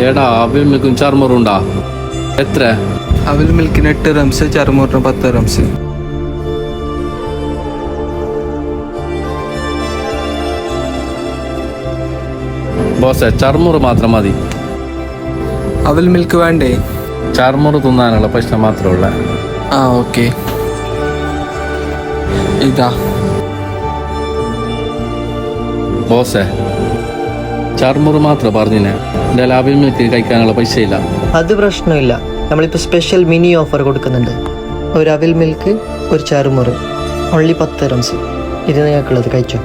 ഏടാ അവിൽ മിൽക്കും ചർമുറും ഉണ്ടാ? എത്ര? അവിൽ മിൽക്കിന് 8 റംസ്, ചർമുറിന് 10 റംസ്. ബോസെ ചർമുറ് മാത്രം മതി. അവിൽ മിൽക്ക് വേണ്ടേ? ചർമുറ് തിന്നാനുള്ള പൈസ മാത്രമുള്ള. ആ ഓക്കെ, ഇതാ. ബോസെ ചർമുറ് മാത്രം പറഞ്ഞിനെ, എൻ്റെ അവിൽ മിൽക്ക് കഴിക്കാനുള്ള പൈസ ഇല്ല. അത് പ്രശ്നമില്ല, നമ്മളിപ്പോൾ സ്പെഷ്യൽ മിനി ഓഫർ കൊടുക്കുന്നുണ്ട്. ഒരു അവിൽ മിൽക്ക്, ഒരു ചറുമുറ്, ഓൺലി 10 റംസ്. ഇത് നിങ്ങൾക്കുള്ളത് കഴിച്ചോ.